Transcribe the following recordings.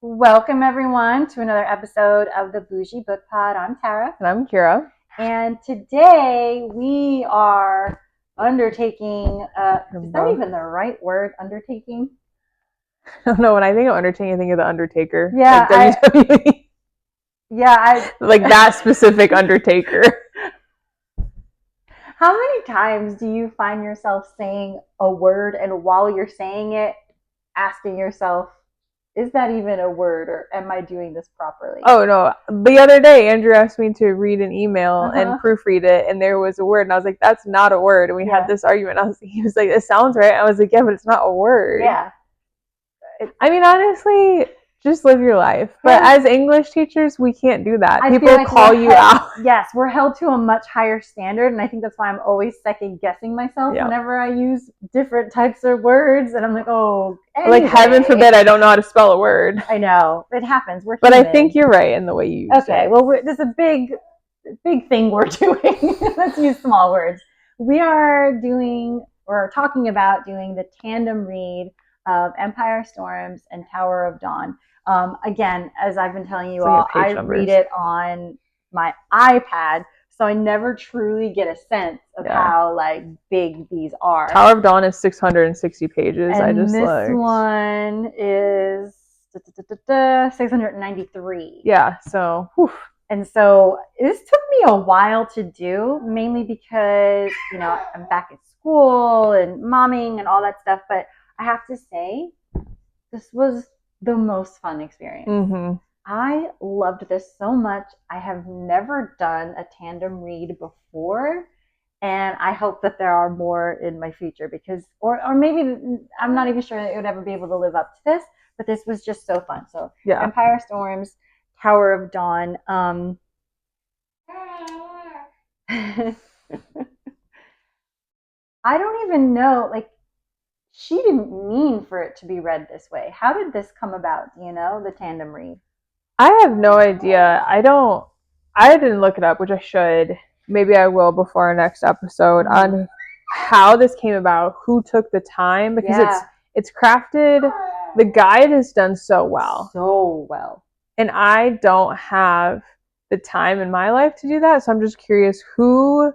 Welcome, everyone, to another episode of the Bougie Book Pod. I'm Tara. And I'm Kira. And today we are undertaking, is that even the right word, undertaking? I don't know. When I think of undertaking, I think of The Undertaker. Yeah. Like WWE. Like that specific Undertaker. How many times do you find yourself saying a word and while you're saying it, asking yourself, is that even a word, or am I doing this properly? Oh, no. The other day, Andrew asked me to read an email and proofread it, and there was a word, and I was like, that's not a word. And we had this argument. He was like, it sounds right. I was like, yeah, but it's not a word. Yeah. I mean, honestly, just live your life. But as English teachers, we can't do that. People call you out. Yes, we're held to a much higher standard, and I think that's why I'm always second guessing myself whenever I use different types of words, and I'm like, oh, anyway. Like, heaven forbid I don't know how to spell a word. I know. It happens. We're human. But I think you're right in the way you use it. Okay, well, there's a big thing we're doing. Let's use small words. We are talking about doing the tandem read of Empire Storms and Tower of Dawn. Again, as I've been telling you all, I read it on my iPad, so I never truly get a sense of how big these are. Tower of Dawn is 660 pages. And this one is 693. Yeah, so whew. And so this took me a while to do, mainly because, I'm back at school and momming and all that stuff. But I have to say, this was the most fun experience. Mm-hmm. I loved this so much. I have never done a tandem read before. And I hope that there are more in my future or maybe I'm not even sure that it would ever be able to live up to this, but this was just so fun. So yeah. Empire Storms, Tower of Dawn. I don't even know, she didn't mean for it to be read this way. How did this come about? Do you know, the tandem read? I have no idea. I didn't look it up, which I should. Maybe I will before our next episode on how this came about, who took the time, because it's crafted. The guide is done so well. And I don't have the time in my life to do that. So I'm just curious who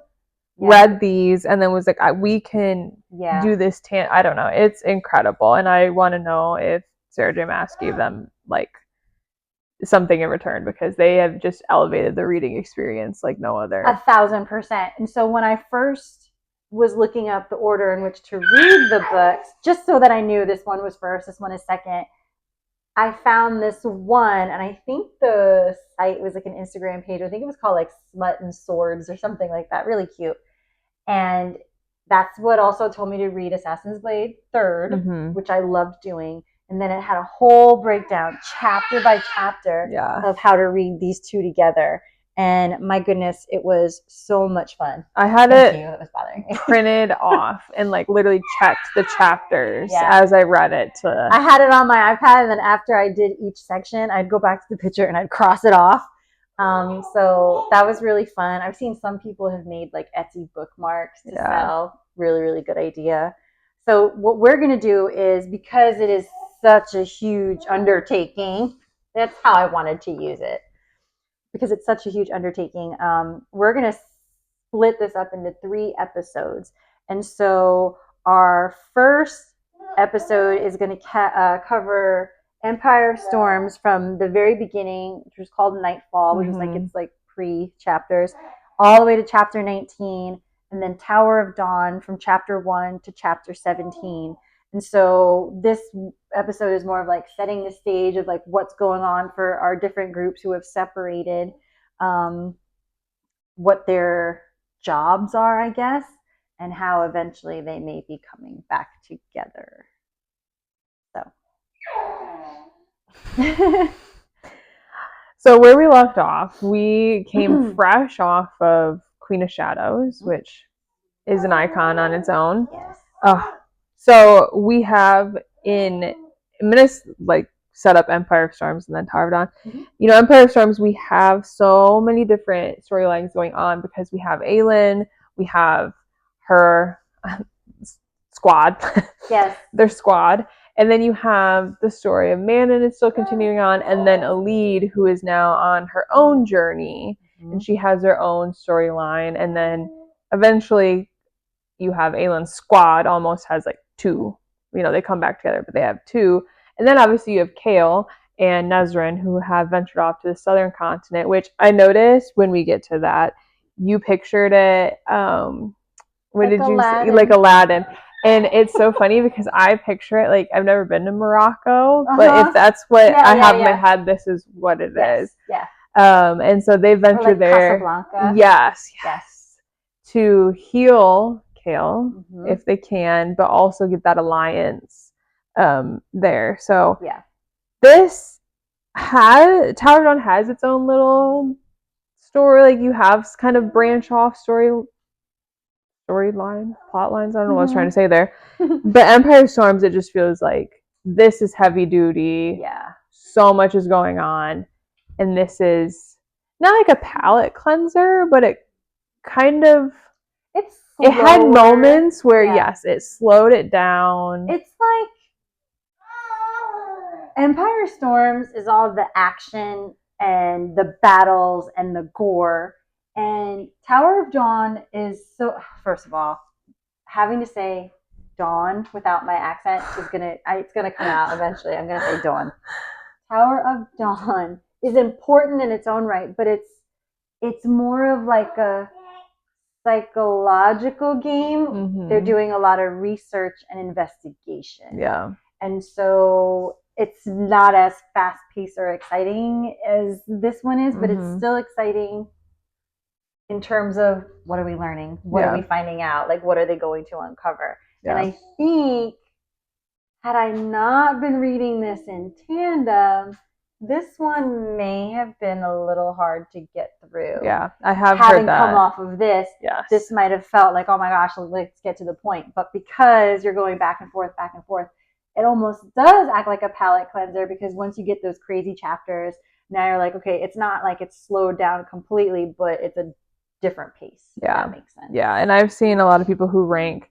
read these and then was like, we can do this. I don't know. It's incredible. And I want to know if Sarah J. Maas gave them something in return, because they have just elevated the reading experience like no other. 1,000%. And so when I first was looking up the order in which to read the books, just so that I knew this one was first, this one is second, I found this one, and I think the site was an Instagram page. I think it was called Smut and Swords or something like that. Really cute. And that's what also told me to read Assassin's Blade 3rd, which I loved doing. And then it had a whole breakdown, chapter by chapter, of how to read these two together. And my goodness, it was so much fun. I had it printed off and literally checked the chapters as I read it. I had it on my iPad, and then after I did each section, I'd go back to the picture and I'd cross it off. So that was really fun. I've seen some people have made Etsy bookmarks to sell. Really, really good idea. So what we're going to do is, because it is such a huge undertaking, that's how I wanted to use it. Because it's such a huge undertaking, we're going to split this up into 3 episodes. And so our first episode is going to cover Empire Storms from the very beginning, which was called Nightfall, which is it's pre-chapters, all the way to chapter 19, and then Tower of Dawn from chapter 1 to chapter 17. And so this episode is more of setting the stage of what's going on for our different groups who have separated, what their jobs are, I guess, and how eventually they may be coming back together. So where we left off, we came fresh off of Queen of Shadows, which is an icon on its own. Yes. So we have I'm going to set up Empire of Storms and then Tower of Dawn. Empire of Storms, we have so many different storylines going on, because we have Aelin, we have her squad. Yes. Their squad. And then you have the story of Manon is still continuing on, and then Elide, who is now on her own journey, and she has her own storyline. And then eventually you have Aylin's squad almost has like two. They come back together, but they have two. And then obviously you have Kale and Nezrin, who have ventured off to the southern continent, which I noticed when we get to that, you pictured it. What did you say? Like Aladdin. And it's so funny because I picture it like I've never been to Morocco, but if that's what I have in my head, this is what it is. Yeah. And so they venture there. Casablanca. Yes. To heal Kale if they can, but also get that alliance there. So this Tower of Dawn has its own little story. Like you have kind of branch off storyline, plot lines. I don't know what I was trying to say there. But Empire Storms, it just feels like this is heavy duty. Yeah. So much is going on. And this is not like a palate cleanser, but it kind of it had moments where yes, it slowed it down. It's like Empire Storms is all the action and the battles and the gore. And Tower of Dawn is so, first of all, having to say Dawn without my accent is it's gonna come out eventually. I'm gonna say Dawn. Tower of Dawn is important in its own right, but it's more of like a psychological game. They're doing a lot of research and investigation. Yeah. And so it's not as fast-paced or exciting as this one is, but it's still exciting in terms of what are we learning? What are we finding out? Like, what are they going to uncover? And I think, had I not been reading this in tandem, this one may have been a little hard to get through. Yeah, I have Having heard that. come off of this, this might have felt like, oh my gosh, let's get to the point. But because you're going back and forth, it almost does act like a palate cleanser, because once you get those crazy chapters, now you're like, okay, it's not like it's slowed down completely, but it's a different pace. Yeah. If that makes sense. Yeah, and I've seen a lot of people who rank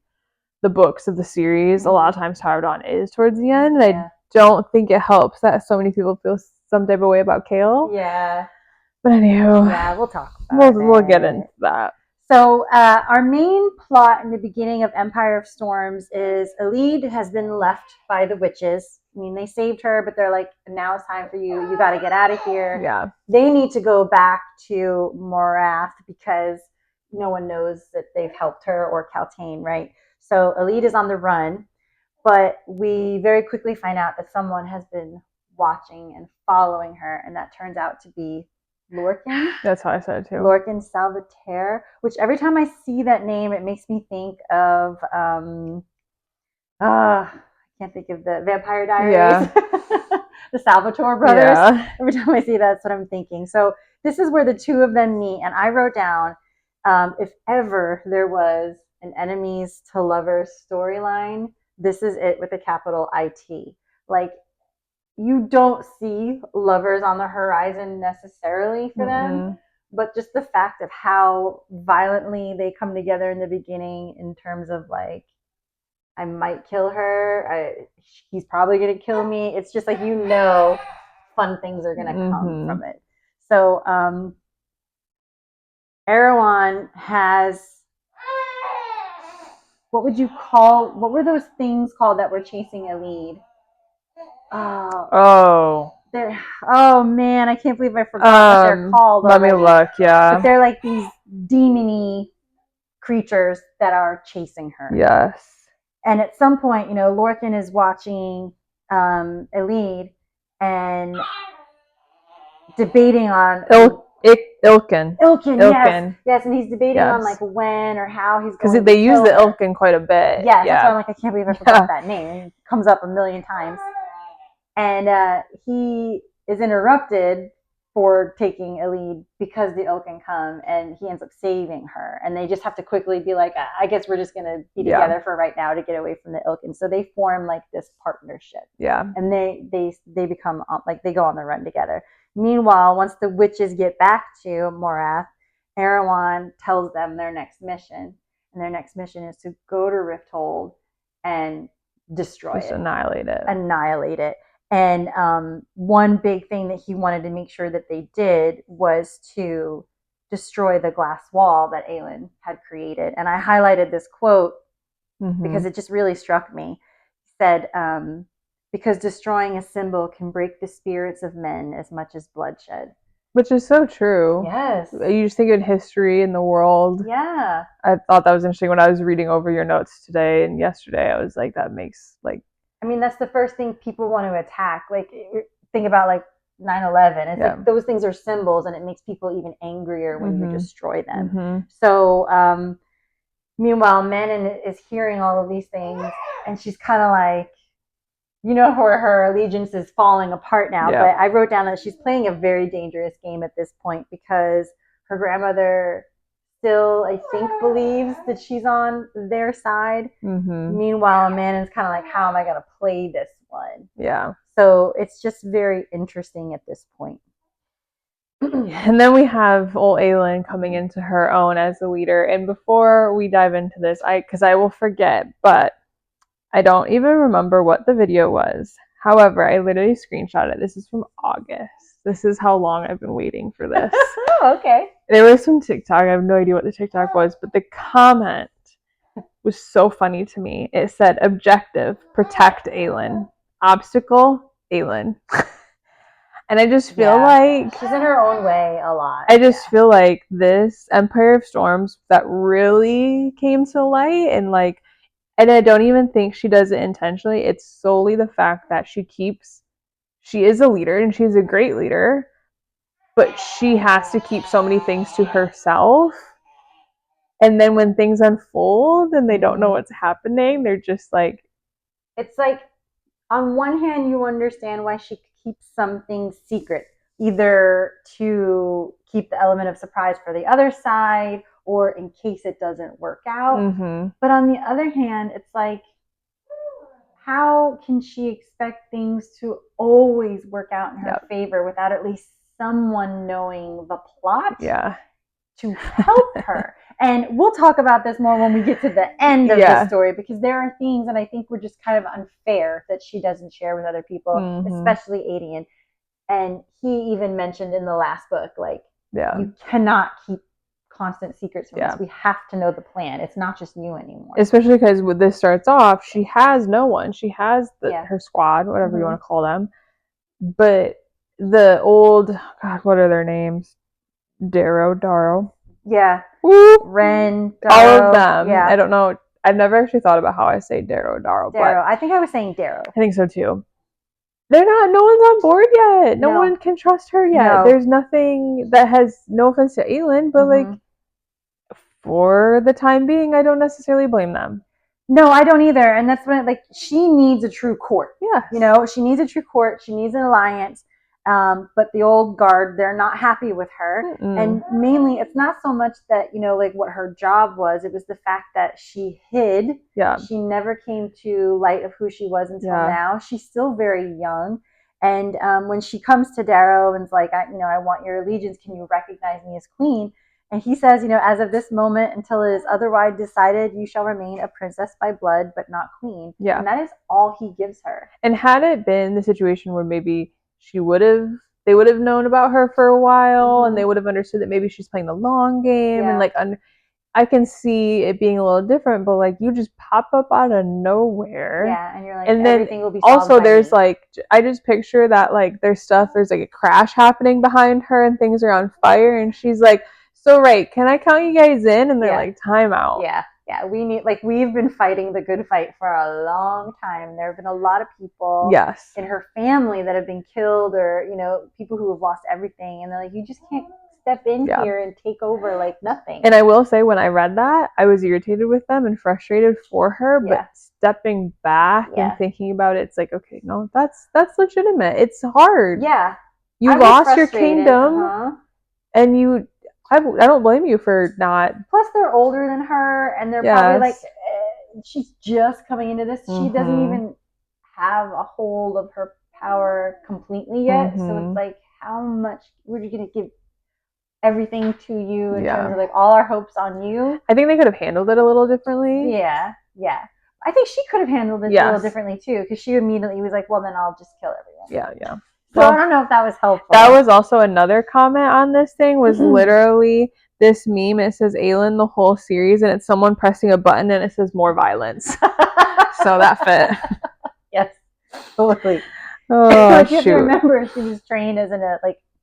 the books of the series. A lot of times Tower of Dawn is towards the end, and I don't think it helps that so many people feel some type of way about Kale. Yeah. But anywho. Yeah, we'll talk about it. We'll get into that. So our main plot in the beginning of Empire of Storms is Elide has been left by the witches. I mean, they saved her, but they're like, now it's time for you. You got to get out of here. Yeah. They need to go back to Morath because no one knows that they've helped her, or Kaltain, right? So Elide is on the run, but we very quickly find out that someone has been watching and following her, and that turns out to be Lorcan. That's how I said it too. Lorcan Salvatore, which every time I see that name, it makes me think of I can't think of the Vampire Diaries. The Salvatore brothers. Yeah. Every time I see that, that's what I'm thinking. So this is where the two of them meet, and I wrote down, if ever there was an enemies to lovers storyline, this is it, with a capital IT. Like, you don't see lovers on the horizon necessarily for them, but just the fact of how violently they come together in the beginning, in terms of like, I might kill her, he's probably going to kill me. It's just like, fun things are going to come from it. So Erewhon has, what were those things called that were chasing Elide? Oh man, I can't believe I forgot what they're called. Let me look. Yeah, but they're like these demony creatures that are chasing her. Yes. And at some point, Lorcan is watching Elide and debating on Ilkin. Yes, and he's debating on like when or how he's going. Because they use the Ilkin quite a bit. Yeah, that's why I'm like, I can't believe I forgot that name. It comes up a million times. And he is interrupted for taking Elide because the Ilkin come, and he ends up saving her. And they just have to quickly be like, I guess we're just going to be together for right now to get away from the Ilkin. So they form like this partnership. Yeah. And they become like, they go on the run together. Meanwhile, once the witches get back to Morath, Erewhon tells them their next mission. And their next mission is to go to Rifthold and destroy just annihilate it. And one big thing that he wanted to make sure that they did was to destroy the glass wall that Aelin had created. And I highlighted this quote because it just really struck me. He said, because destroying a symbol can break the spirits of men as much as bloodshed. Which is so true. Yes. You just think in history in the world. Yeah. I thought that was interesting when I was reading over your notes today and yesterday. I was like, that makes like. I mean, that's the first thing people want to attack. Like, think about like 9/11. It's like those things are symbols, and it makes people even angrier when you destroy them. So, meanwhile, Manon is hearing all of these things, and she's kind of like, where her allegiance is falling apart now. But I wrote down that she's playing a very dangerous game at this point because her grandmother still, I think, believes that she's on their side. Meanwhile, Amanda's kind of like, how am I going to play this one? Yeah. So it's just very interesting at this point. And then we have old Aelin coming into her own as the leader. And before we dive into this, because I will forget, but I don't even remember what the video was. However, I literally screenshot it. This is from August. This is how long I've been waiting for this. Oh, okay. There was some TikTok. I have no idea what the TikTok was, but the comment was so funny to me. It said, objective, protect Aelin. Obstacle, Aelin. And I just feel like she's in her own way a lot. I just feel like this Empire of Storms that really came to light, and I don't even think she does it intentionally. It's solely the fact that she is a leader and she's a great leader, but she has to keep so many things to herself. And then when things unfold and they don't know what's happening, they're just like, it's like, on one hand, you understand why she keeps some things secret, either to keep the element of surprise for the other side or in case it doesn't work out. But on the other hand, it's like, how can she expect things to always work out in her favor without at least someone knowing the plot to help her? And we'll talk about this more when we get to the end of the story, because there are things that I think were just kind of unfair that she doesn't share with other people, especially Aedion. And he even mentioned in the last book, like, you cannot keep constant secrets from us. We have to know the plan. It's not just you anymore. Especially because when this starts off, she has no one. She has her squad, whatever you want to call them. But the old, God, what are their names? Darrow. Yeah. Whoop. Ren, Darrow. All of them. Yeah. I don't know. I've never actually thought about how I say Darrow. But I think I was saying Darrow. I think so too. No one's on board yet. No one can trust her yet. No. There's nothing that has, no offense to Aelin, but like, for the time being, I don't necessarily blame them. No, I don't either. And that's when, like, she needs a true court. Yeah. She needs a true court. She needs an alliance. But the old guard, they're not happy with her. And mainly, it's not so much that, like what her job was. It was the fact that she hid. Yeah. She never came to light of who she was until now. She's still very young. And when she comes to Darrow and is like, I want your allegiance. Can you recognize me as queen? And he says, as of this moment until it is otherwise decided, you shall remain a princess by blood, but not queen. Yeah. And that is all he gives her. And had it been the situation where maybe they would have known about her for a while, and they would have understood that maybe she's playing the long game, and like, I can see it being a little different, but like, you just pop up out of nowhere. Yeah, and you're like, and everything will be solved. Also, there's me. Like, I just picture that like there's like a crash happening behind her and things are on fire, and she's like, so right, can I count you guys in? And they're like, time out. Yeah. We've been fighting the good fight for a long time. There have been a lot of people in her family that have been killed, or, people who have lost everything. And they're like, you just can't step in here and take over like nothing. And I will say, when I read that, I was irritated with them and frustrated for her, but stepping back and thinking about it, it's like, okay, no, that's legitimate. It's hard. Yeah. You lost your kingdom and I don't blame you for not. Plus, they're older than her, and they're probably like, she's just coming into this. She doesn't even have a hold of her power completely yet. So it's like, how much we're going to give everything to you in terms of like all our hopes on you. I think they could have handled it a little differently. Yeah. I think she could have handled it a little differently too, because she immediately was like, well, then I'll just kill everyone. Yeah. So I don't know if that was helpful. That was also another comment on this thing, was literally this meme. It says Aelin the whole series, and it's someone pressing a button and it says more violence. So that fit. Yes, totally. Oh, like, you have to remember she was trained as an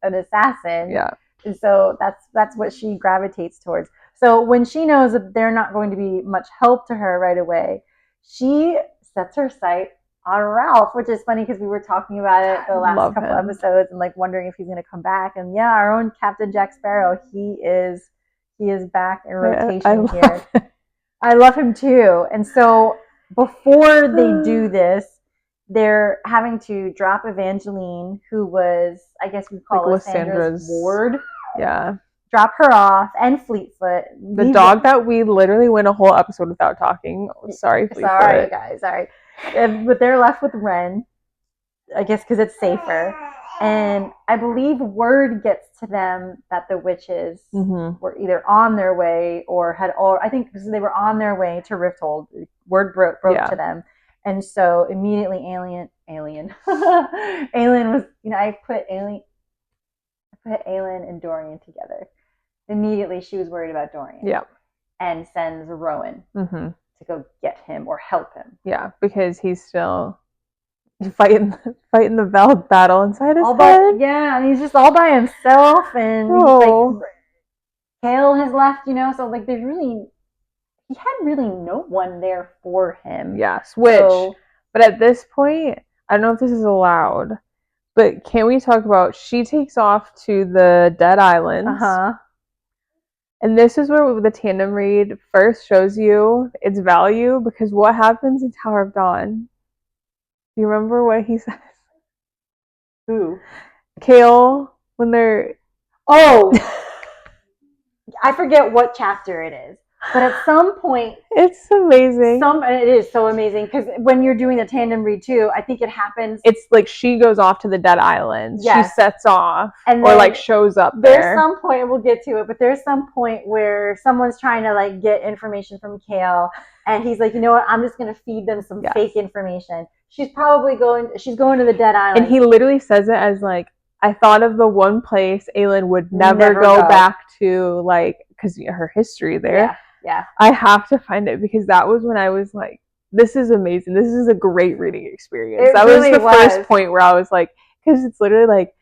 assassin. Yeah. And so that's what she gravitates towards. So when she knows that they're not going to be much help to her right away, she sets her sight on Ralph, which is funny because we were talking about it the last couple episodes and like wondering if he's going to come back. And yeah, our own Captain Jack Sparrow, he is back in rotation here. I love him too. And so before they do this, they're having to drop Evangeline, who was, I guess we'd call like Lysandra's ward. Yeah. Drop her off, and Fleetfoot. The dog that we literally went a whole episode without talking. Sorry, Fleetfoot. Sorry, guys. Sorry. But they're left with Ren, I guess because it's safer. And I believe word gets to them that the witches were either on their way or I think because they were on their way to Rifthold. Word broke to them. And so immediately Aelin was, I put Aelin and Dorian together. Immediately she was worried about Dorian. Yeah. And sends Rowan to go get him or help him. Yeah, because he's still fighting the Veld battle inside his head. And he's just all by himself, and like Kale has left, so like he had really no one there for him. Yes, but at this point, I don't know if this is allowed, but can we talk about she takes off to the Dead Islands? And this is where the tandem read first shows you its value, because what happens in Tower of Dawn? Do you remember what he says? Who? Kale, when they're... Oh! I forget what chapter it is. But at some point... It's amazing. It is so amazing, because when you're doing the tandem read too, I think it happens... It's like she goes off to the Dead Islands. Yes. She sets off, or like shows up there. There's some point, we'll get to it, but there's some point where someone's trying to like get information from Kale, and he's like, you know what, I'm just going to feed them some fake information. She's going to the Dead Islands. And he literally says it as like, I thought of the one place Aelin would never go back to, like, because her history there. Yeah. I have to find it, because that was when I was like, this is amazing. This is a great reading experience. That really was the first point where I was like, because it's literally like,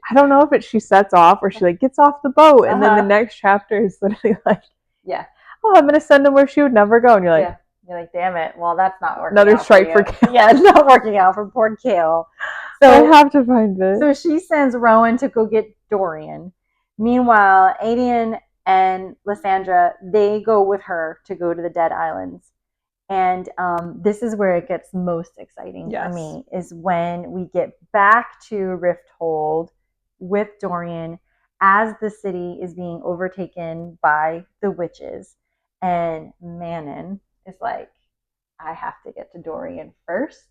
I don't know if she sets off or she like gets off the boat. And then the next chapter is literally like, oh, I'm going to send him where she would never go. And you're like, you're like, damn it. Well, that's not working. Another strike for Kale. Yeah, it's not working out for poor Kale. So I have to find it. So she sends Rowan to go get Dorian. Meanwhile, Aedion and Lysandra, they go with her to go to the Dead Islands. And this is where it gets most exciting for me, is when we get back to Rifthold with Dorian as the city is being overtaken by the witches. And Manon is like, I have to get to Dorian first.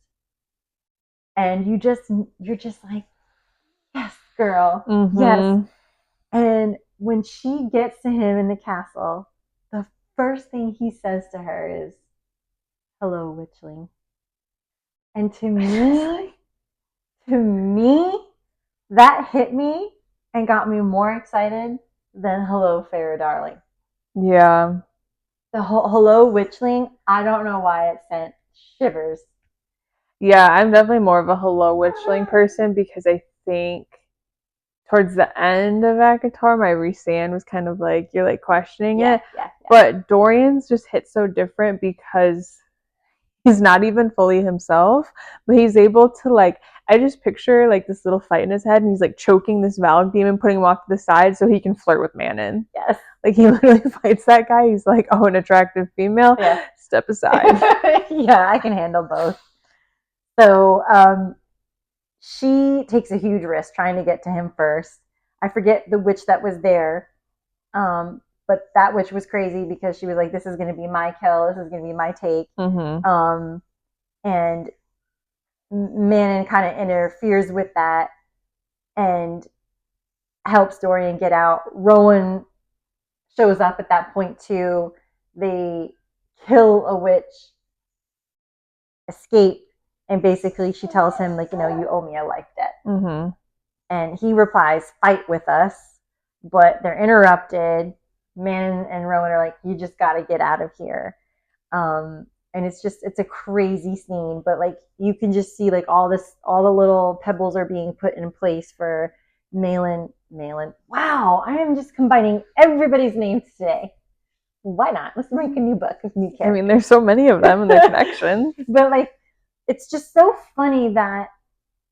And you're just like, yes, girl, yes. And when she gets to him in the castle, the first thing he says to her is, hello, witchling. And to me, that hit me and got me more excited than hello, fair darling. Yeah. The hello, witchling, I don't know why it sent shivers. Yeah, I'm definitely more of a hello, witchling person, because I think towards the end of Akatar, my Rhysand was kind of like, you're like questioning it. Yeah. But Dorian's just hit so different, because he's not even fully himself, but he's able to, like, I just picture like this little fight in his head, and he's like choking this Valak demon, putting him off to the side so he can flirt with Manon. Yes. Like, he literally fights that guy. He's like, oh, an attractive female. Yeah. Step aside. Yeah, I can handle both. So she takes a huge risk trying to get to him first. I forget the witch that was there. But that witch was crazy, because she was like, this is going to be my kill. This is going to be my take. And Manon kind of interferes with that and helps Dorian get out. Rowan shows up at that point too. They kill a witch escape. And basically she tells him, like, you owe me a life debt. Mm-hmm. And he replies, fight with us. But they're interrupted. Man and Rowan are like, you just got to get out of here. And it's a crazy scene, but like you can just see like all the little pebbles are being put in place for Malin. Wow, I am just combining everybody's names today. Why not? Let's make a new book of new characters. I mean, there's so many of them and their connections. But like, it's just so funny that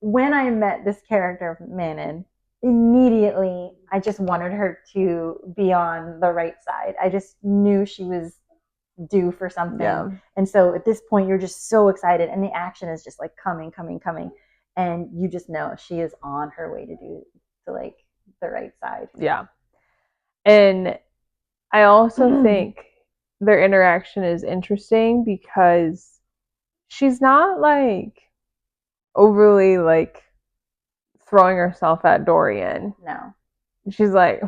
when I met this character, Manon, immediately I just wanted her to be on the right side. I just knew she was due for something. Yeah. And so at this point, you're just so excited, and the action is just like coming. And you just know she is on her way to like the right side. Yeah. And I also think their interaction is interesting because she's not like overly like throwing herself at Dorian. No. She's like,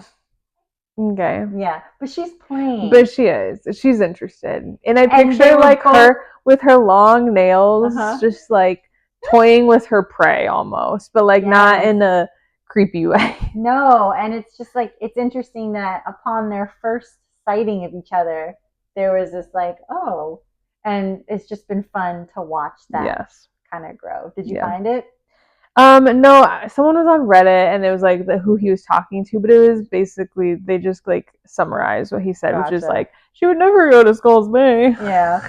okay. Yeah, but she's playing. But she is. She's interested. And I picture like her with her long nails, just like toying with her prey almost, but like not in a creepy way. No, and it's just like, it's interesting that upon their first sighting of each other, there was this like, oh, and it's just been fun to watch that kind of grow. Did you find it? No, someone was on Reddit and it was like who he was talking to, but it was basically they just like summarized what he said, which is like she would never go to Skull's Bay. Yeah.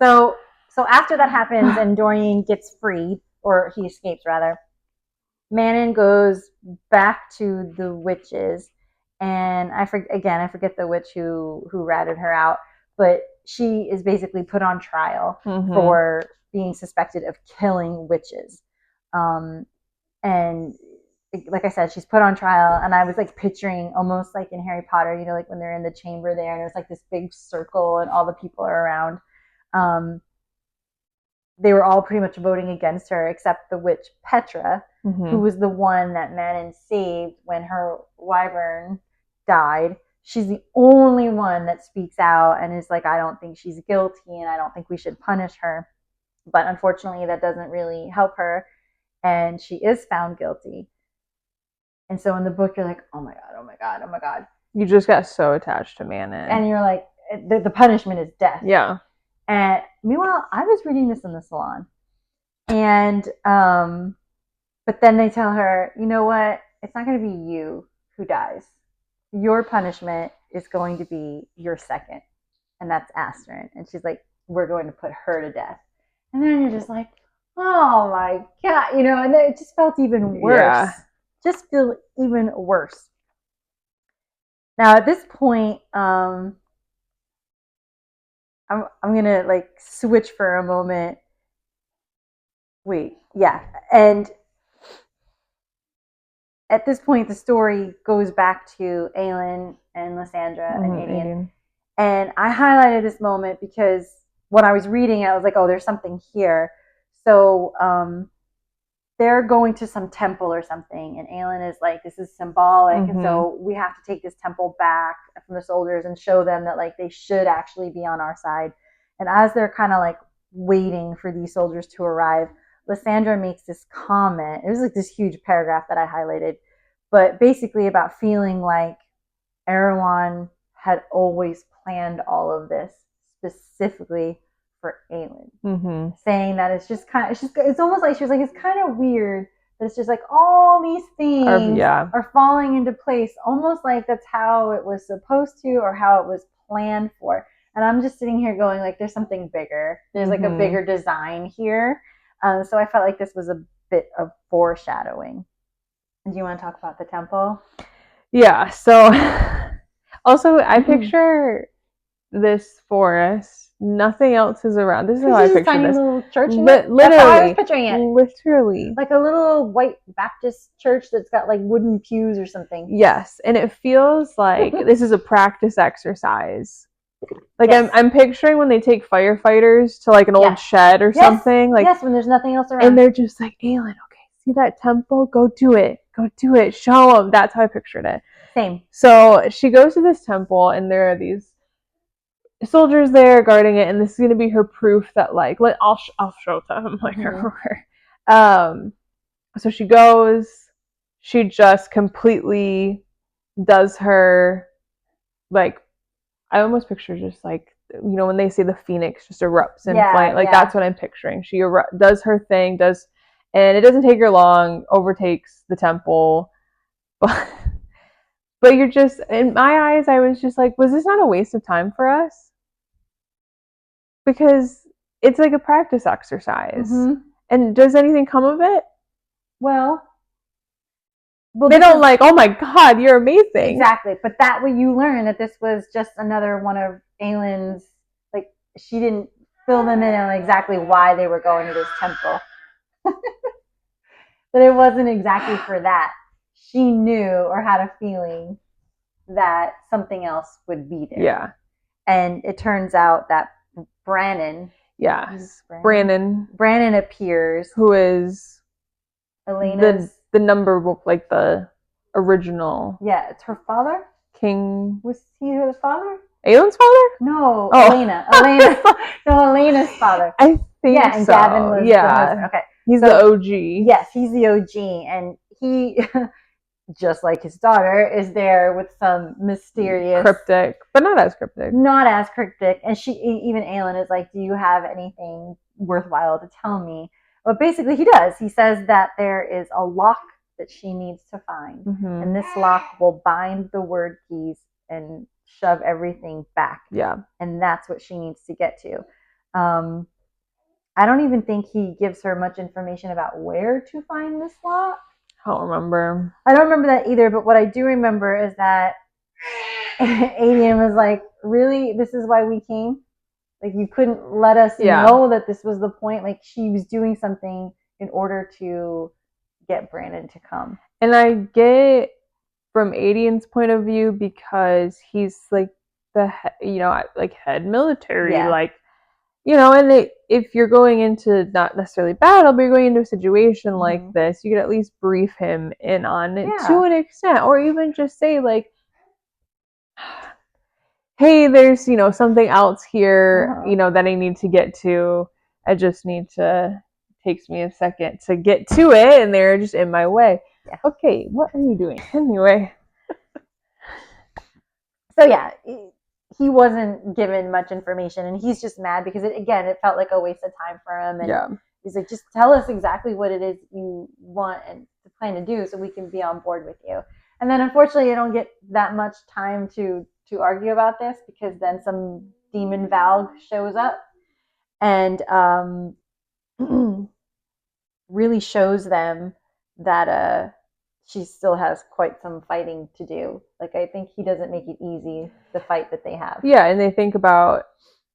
So after that happens and Dorian gets freed, or he escapes rather, Manon goes back to the witches, and I forget the witch who ratted her out, but she is basically put on trial for being suspected of killing witches. And like I said, she's put on trial, and I was like picturing almost like in Harry Potter, like when they're in the chamber there, and there's like this big circle, and all the people are around. They were all pretty much voting against her, except the witch Petra, who was the one that Manon saved when her wyvern died. She's the only one that speaks out and is like, I don't think she's guilty, and I don't think we should punish her. But unfortunately, that doesn't really help her, and she is found guilty. And so in the book, you're like, oh my God. You just got so attached to Manon. And you're like, the punishment is death. Yeah. And meanwhile, I was reading this in the salon. And, but then they tell her, you know what? It's not going to be you who dies. Your punishment is going to be your second. And that's Astrid. And she's like, we're going to put her to death. And then you're just like, oh my God, and it just felt even worse. Yeah. Just feel even worse. Now at this point, I'm gonna like switch for a moment. And at this point, the story goes back to Aelin and Lysandra and Aedion. And I highlighted this moment because when I was reading it, I was like, oh, there's something here. So they're going to some temple or something, and Aelin is like, this is symbolic, and so we have to take this temple back from the soldiers and show them that like they should actually be on our side. And as they're kind of like waiting for these soldiers to arrive, Lysandra makes this comment. It was like this huge paragraph that I highlighted, but basically about feeling like Erewhon had always planned all of this specifically for Aelin, saying that it's almost like she was like, it's kind of weird that it's just like all these things are falling into place, almost like that's how it was supposed to or how it was planned for. And I'm just sitting here going like, there's something bigger. There's like a bigger design here. So I felt like this was a bit of foreshadowing. Do you want to talk about the temple? Yeah. So also I picture this forest. Nothing else is around. This is how I picture tiny this. Little church in Literally, that's how I was picturing it. Literally, like a little white Baptist church that's got like wooden pews or something. Yes, and it feels like this is a practice exercise. Like I'm picturing when they take firefighters to like an old shed or something. Like when there's nothing else around, and they're just like, Aelin, okay, see that temple? Go do it. Show them. That's how I pictured it. Same. So she goes to this temple, and there are these soldiers there guarding it, and this is gonna be her proof that like I'll show them like her. So she goes. She just completely does her like I almost picture just like when they say the phoenix just erupts in flame, like that's what I'm picturing. She does her thing, and it doesn't take her long, overtakes the temple, but you're just in my eyes. I was just like, was this not a waste of time for us? Because it's like a practice exercise, and does anything come of it? Well, they don't like, oh my god, you're amazing. Exactly. But that way you learn that this was just another one of Aylin's, like, she didn't fill them in on exactly why they were going to this temple. But it wasn't exactly for that. She knew or had a feeling that something else would be there. Yeah. And it turns out that Brannon. Yes. Brannon appears. Who is Elena's the number, like the original. Yeah, it's her father. King. Was he her father? Aylin's father? No, Elena. No, Elena's father. I think yeah, and so. Gavin was the husband. Okay. He's the OG. Yes, he's the OG. And he, just like his daughter, is there with some mysterious... Cryptic, but not as cryptic. Not as cryptic. And even Aylin is like, do you have anything worthwhile to tell me? But basically he does. He says that there is a lock that she needs to find. And this lock will bind the word keys and shove everything back. Yeah. And that's what she needs to get to. I don't even think he gives her much information about where to find this lock. I don't remember. I don't remember that either, but what I do remember is that Adian was like, really? This is why we came? Like, you couldn't let us know that this was the point? Like, she was doing something in order to get Brandon to come. And I get from Adian's point of view because he's like the like head military, like and if you're going into not necessarily battle, but you're going into a situation like this, you could at least brief him in on it to an extent, or even just say like, hey, there's something else here that I need to get to. I just need to takes me a second to get to it, and they're just in my way. Yeah. Okay, what are you doing anyway? So yeah, he wasn't given much information, and he's just mad because it felt like a waste of time for him. And he's like, just tell us exactly what it is you want and plan to do so we can be on board with you. And then unfortunately, I don't get that much time to argue about this because then some demon Valg shows up and really shows them that she still has quite some fighting to do. Like, I think he doesn't make it easy, the fight that they have. Yeah, and they think about,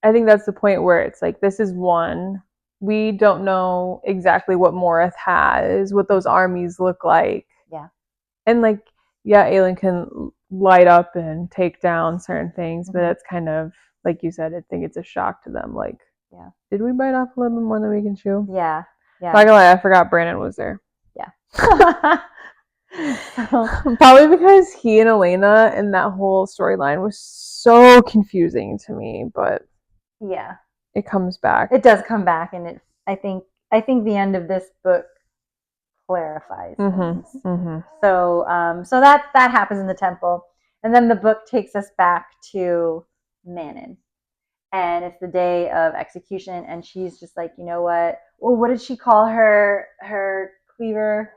I think that's the point where it's like, this is one. We don't know exactly what Morith has, what those armies look like. Yeah. And like, yeah, Aylin can light up and take down certain things, but it's kind of, like you said, I think it's a shock to them. Like, did we bite off a little bit more than we can chew? Yeah. Yeah. Not gonna lie, I forgot Brandon was there. Yeah. Probably because he and Elena and that whole storyline was so confusing to me, but it comes back. It does come back, and I think the end of this book clarifies things. So that happens in the temple, and then the book takes us back to Manon, and it's the day of execution, and she's just like, you know what? Well, what did she call her cleaver?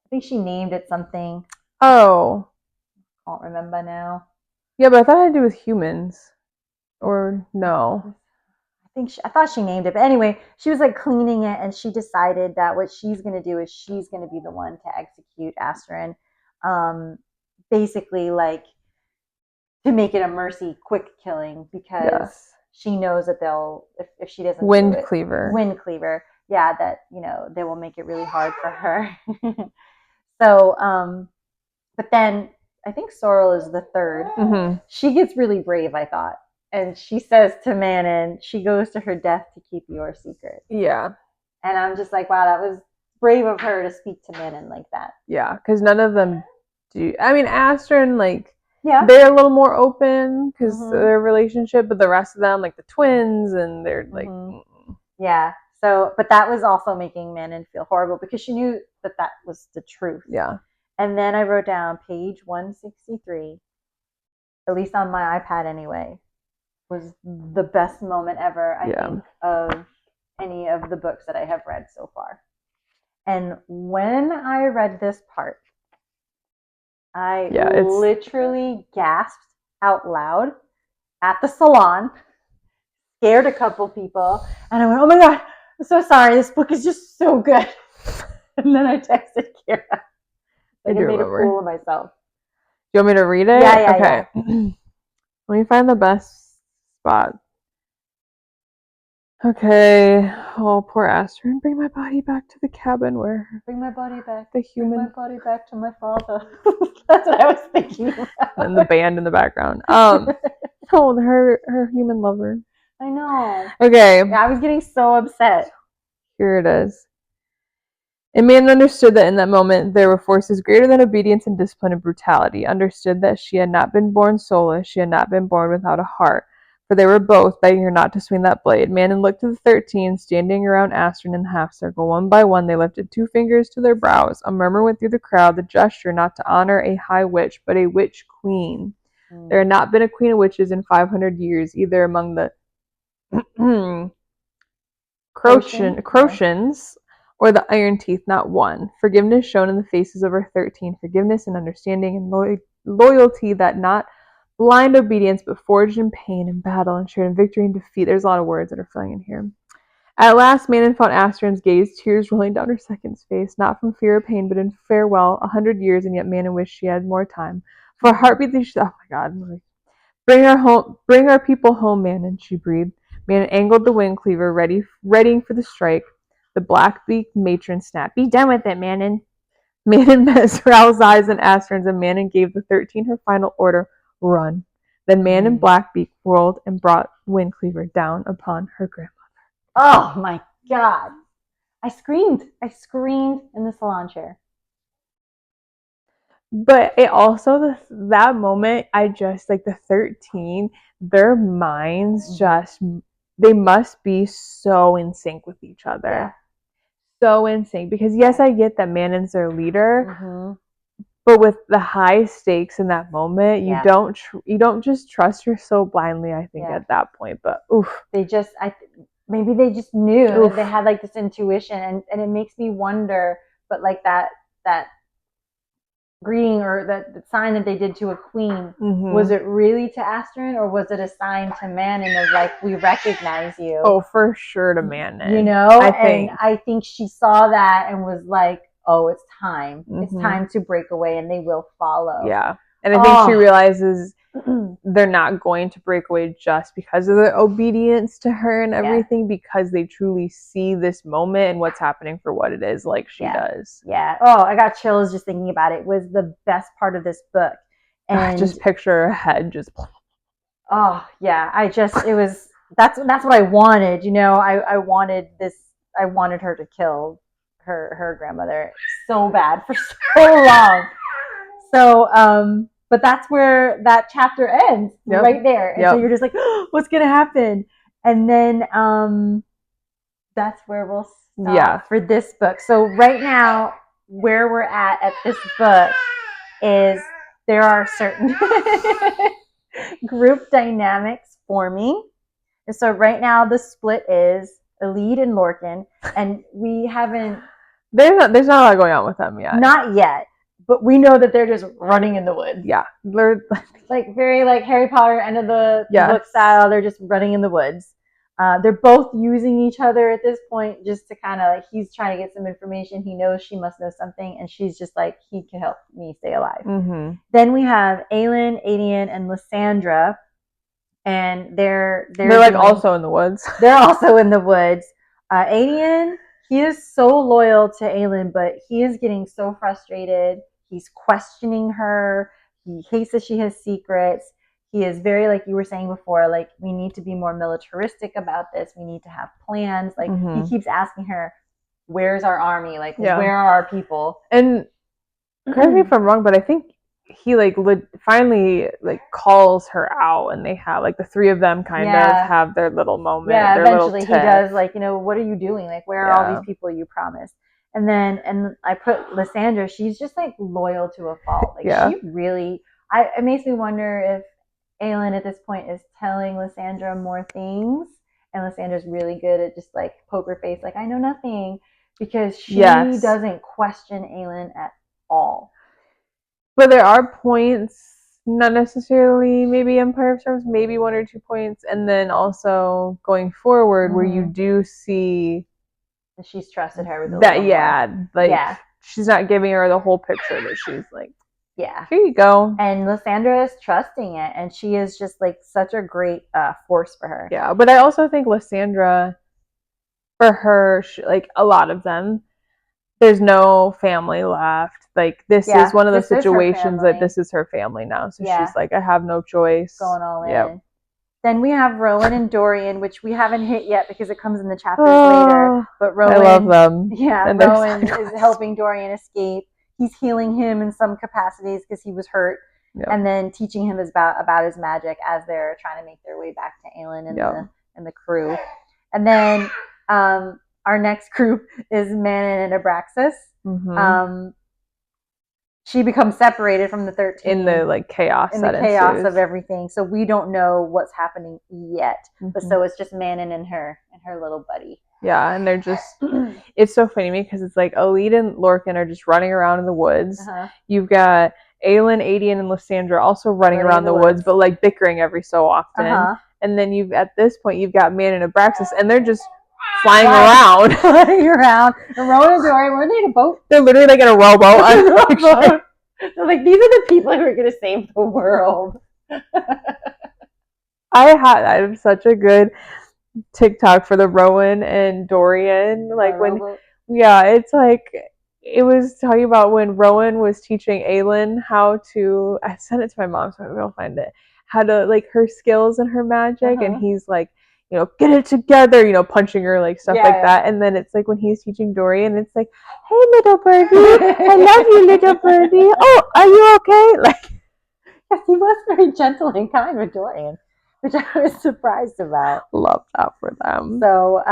I think she named it something. Oh. I can't remember now. Yeah, but I thought it had to do with humans. Or no. I thought she named it. But anyway, she was like cleaning it, and she decided that what she's going to do is she's going to be the one to execute Asterin. Basically, like, to make it a mercy quick killing, because she knows that they'll, if she doesn't Wind cleaver. Yeah, that, they will make it really hard for her. So, but then I think Sorrel is the third. She gets really brave, I thought. And she says to Manon, she goes to her death to keep your secret. Yeah. And I'm just like, wow, that was brave of her to speak to Manon like that. Yeah, because none of them do. I mean, Asterin, like, Yeah. they're a little more open because their relationship, but the rest of them, like the twins, and they're like, yeah. So, but that was also making Manon feel horrible because she knew that that was the truth. Yeah. And then I wrote down page 163, at least on my iPad anyway, was the best moment ever, I think, of any of the books that I have read so far. And when I read this part, I literally gasped out loud at the salon, scared a couple people, and I went, oh my God, I'm so sorry. This book is just so good. And then I texted Kira. Like I made a fool of myself. You want me to read it? Yeah, okay. Yeah. Let me find the best spot. Okay. Oh, poor Astrid. Bring my body back to the cabin where... Bring my body back. The human... Bring my body back to my father. That's what I was thinking about. And the band in the background. Oh, her human lover. I know. Okay. Yeah, I was getting so upset. Here it is. And Manon understood that in that moment there were forces greater than obedience and discipline and brutality. Understood that she had not been born soulless, she had not been born without a heart. For they were both begging her not to swing that blade. Manon looked to the 13 standing around Astrid in the half circle. One by one they lifted 2 fingers to their brows. A murmur went through the crowd, the gesture not to honor a high witch, but a witch queen. There had not been a queen of witches in 500 years, either among the Crotians or the Iron Teeth, not one. Forgiveness shone in the faces of her 13. Forgiveness and understanding and loyalty that not blind obedience, but forged in pain and battle and shared in victory and defeat. There's a lot of words that are filling in here. At last, Manon found Astrid's gaze, tears rolling down her second's face, not from fear or pain, but in farewell. 100 years, and yet Manon wished she had more time. For a heartbeat, oh my God. Bring our people home, Manon, she breathed. Manon angled the wind cleaver, readying for the strike. The black-beaked matron snapped, "Be done with it, Manon." Manon met Sorrel's eyes and Astrid's, and Manon gave the 13 her final order, "Run." Then Manon Blackbeak whirled and brought Windcleaver down upon her grandmother. Oh my God. I screamed in the salon chair. But it also, that moment, I just, like the 13, their minds just, they must be so in sync with each other. Yeah. So in sync. Because yes, I get that Manon's their leader, but with the high stakes in that moment, you don't just trust her so blindly, I think, at that point. But oof. Maybe they just knew that they had like this intuition, and it makes me wonder, but like that greeting or the sign that they did to a queen, was it really to Astrid, or was it a sign to Manon of like, we recognize you? Oh, for sure to Manon. You know, I think she saw that and was like, oh, it's time. It's time to break away, and they will follow. Yeah. And I think she realizes they're not going to break away just because of their obedience to her and everything, because they truly see this moment and what's happening for what it is, like she does. Yeah. Oh, I got chills just thinking about it. It was the best part of this book. And just picture her head just. Oh yeah, that's what I wanted. You know, I wanted this. I wanted her to kill her grandmother so bad for so long. So, but that's where that chapter ends, right there. And so you're just like, oh, what's going to happen? And then that's where we'll stop for this book. So right now, where we're at this book is there are certain group dynamics forming. And so right now the split is Elide and Lorcan, and we haven't... There's not a lot going on with them yet. Not yet. But we know that they're just running in the woods. Yeah. They're like very like Harry Potter end of the book style. They're just running in the woods. They're both using each other at this point just to kind of like, he's trying to get some information. He knows she must know something. And she's just like, he can help me stay alive. Then we have Aelin, Adian, and Lysandra. And they're like also in the woods. They're also in the woods. Adian, he is so loyal to Aelin, but he is getting so frustrated. He's questioning her. He hates that she has secrets. He is very, like you were saying before, like, we need to be more militaristic about this. We need to have plans. Like, he keeps asking her, where's our army? Like, where are our people? And correct me if I'm wrong, but I think he like finally like calls her out, and they have like the three of them kind of have their little moment. Yeah, their eventually little he does, like, what are you doing? Like, where are all these people you promised? And I put Lysandra, she's just like loyal to a fault. Like she really, it makes me wonder if Aelin at this point is telling Lysandra more things, and Lysandra's really good at just like poker face, like I know nothing, because she doesn't question Aelin at all. But there are points, not necessarily maybe Empire of Storms, maybe 1 or 2 points, and then also going forward where you do see she's trusted her with that. She's not giving her the whole picture, that she's like, here you go. And Lysandra is trusting it, and she is just like such a great force for her. Yeah, but I also think Lysandra, for her, like a lot of them, there's no family left. Like this is one of those situations that this is her family now. So she's like, I have no choice. Going all in. Then we have Rowan and Dorian, which we haven't hit yet because it comes in the chapters later. But Rowan, I love them. Yeah, and Rowan is helping Dorian escape. He's healing him in some capacities because he was hurt, and then teaching him about his magic as they're trying to make their way back to Aelin and the crew. And then our next group is Manon and Abraxas. Mm-hmm. She becomes separated from the 13 in the like chaos of everything. So we don't know what's happening yet. Mm-hmm. But so it's just Manon and her little buddy. Yeah, and they're just it's so funny to me because it's like Elide and Lorcan are just running around in the woods. You've got Aelin, Adian, and Lysandra also running around the woods, but like bickering every so often. And then at this point you've got Manon and Abraxas, and they're just flying around. And Rowan and Dorian, were they in a boat? They're literally like in a rowboat. So like, these are the people who are going to save the world. I have such a good TikTok for the Rowan and Dorian. Like it's like, it was talking about when Rowan was teaching Aelin how to, I sent it to my mom so I'll find it, how to like her skills and her magic, and he's like, get it together, punching her, like stuff like that. And then it's like when he's teaching Dorian, it's like, hey, little birdie, I love you, little birdie. Oh, are you okay? Like, yes, he was very gentle and kind with Dorian, which I was surprised about. Love that for them. So,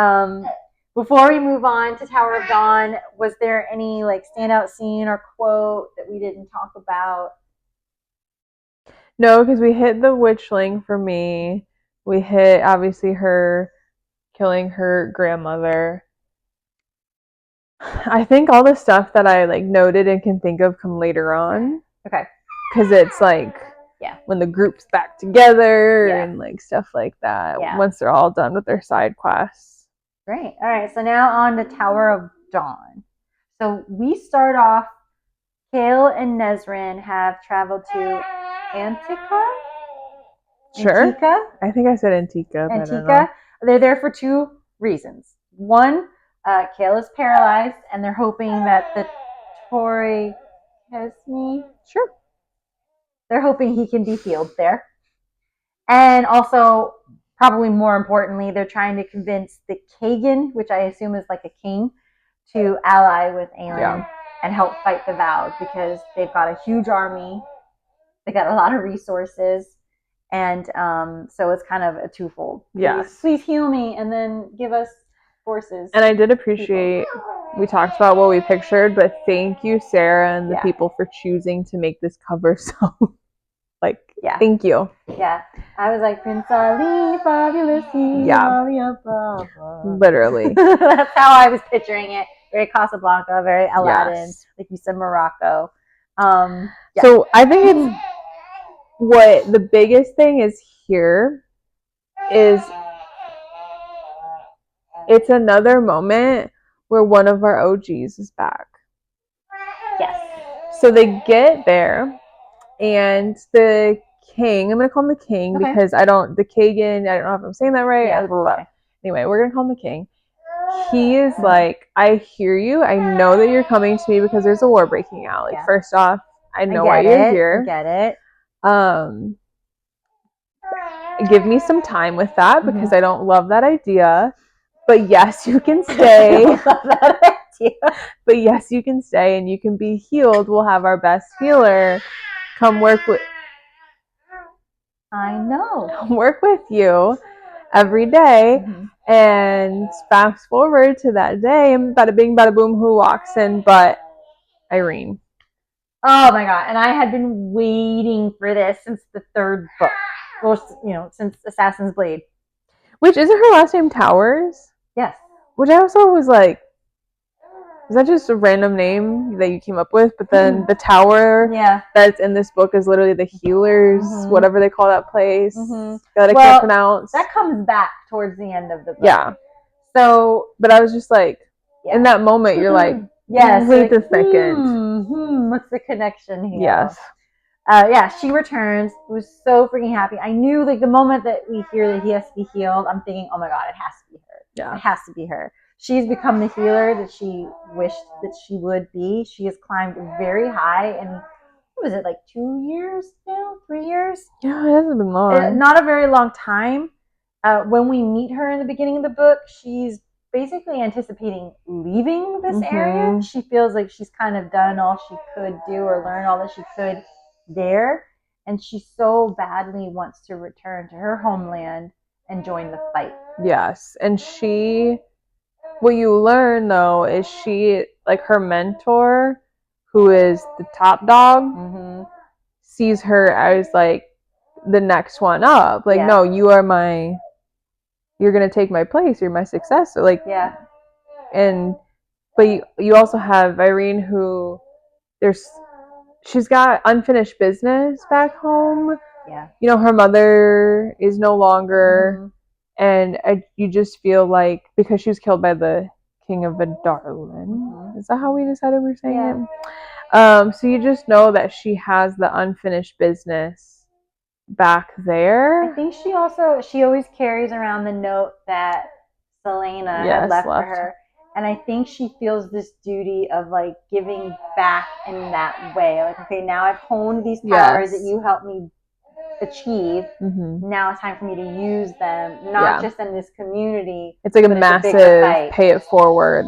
before we move on to Tower of Dawn, was there any like standout scene or quote that we didn't talk about? No, because we hit the witchling for me. We hit, obviously, her killing her grandmother. I think all the stuff that I like noted and can think of come later on. Okay. Because it's like, when the group's back together and like stuff like that. Once they're all done with their side quests. Great. All right. So now on to Tower of Dawn. So we start off, Kale and Nezrin have traveled to Antica. Sure. Antica? I think I said Antica. Antica. They're there for 2 reasons. One, Kale is paralyzed, and they're hoping that the Tory Kesme. Sure. They're hoping he can be healed there. And also, probably more importantly, they're trying to convince the Kagan, which I assume is like a king, to ally with Aelin and help fight the Vows, because they've got a huge army. They got a lot of resources. And so it's kind of a twofold. Please heal me and then give us forces. And I did appreciate, we talked about what we pictured, but thank you, Sarah, and the people for choosing to make this cover so, like, thank you. Yeah. I was like, Prince Ali, fabulous. Literally. That's how I was picturing it. Very Casablanca, very Aladdin, like you said, Morocco. So I think it's, what the biggest thing is here is it's another moment where one of our OGs is back. Yes. So they get there, and the king, I'm going to call him the king because the Kagan, I don't know if I'm saying that right. Yeah. Anyway, we're going to call him the king. He is like, I hear you. I know that you're coming to me because there's a war breaking out. Like, first off, I know why you're here. I get it. Give me some time with that because I don't love that idea. But yes, you can stay. I don't love that idea. But yes, you can stay and you can be healed. We'll have our best healer come work with you every day. And fast forward to that day, and bada bing, bada boom, who walks in but Irene. Oh my god! And I had been waiting for this since the third book, or since Assassin's Blade. Which isn't her last name Towers? Yes. Which I also was like, is that just a random name that you came up with? But then the tower that's in this book is literally the healers, whatever they call that place that I can't pronounce. That comes back towards the end of the book. Yeah. So, but I was just like, in that moment, you're like, wait a second. What's the connection here? Yes. She returns. Was so freaking happy. I knew, like, the moment that we hear that he has to be healed, I'm thinking, oh my god, it has to be her. Yeah. It has to be her. She's become the healer that she wished that she would be. She has climbed very high, and what was it, like 2 years now? 3 years? Yeah, it hasn't been long. Not a very long time. When we meet her in the beginning of the book, she's basically anticipating leaving this area. She feels like she's kind of done all she could do or learn all that she could there. And she so badly wants to return to her homeland and join the fight. Yes. And what you learn though is she, like, her mentor, who is the top dog, sees her as like the next one up. Like, no, you're gonna take my place. You're my successor. Like, but you also have Irene, who she's got unfinished business back home. Yeah. Her mother is no longer. And you just feel like, because she was killed by the king of Adarlan. Is that how we decided we were saying it? So you just know that she has the unfinished business back there. I think she always carries around the note that Selena had left for her. And I think she feels this duty of, like, giving back in that way. Like, okay, now I've honed these powers that you helped me achieve. Now it's time for me to use them, not just in this community. It's like a massive pay it forward.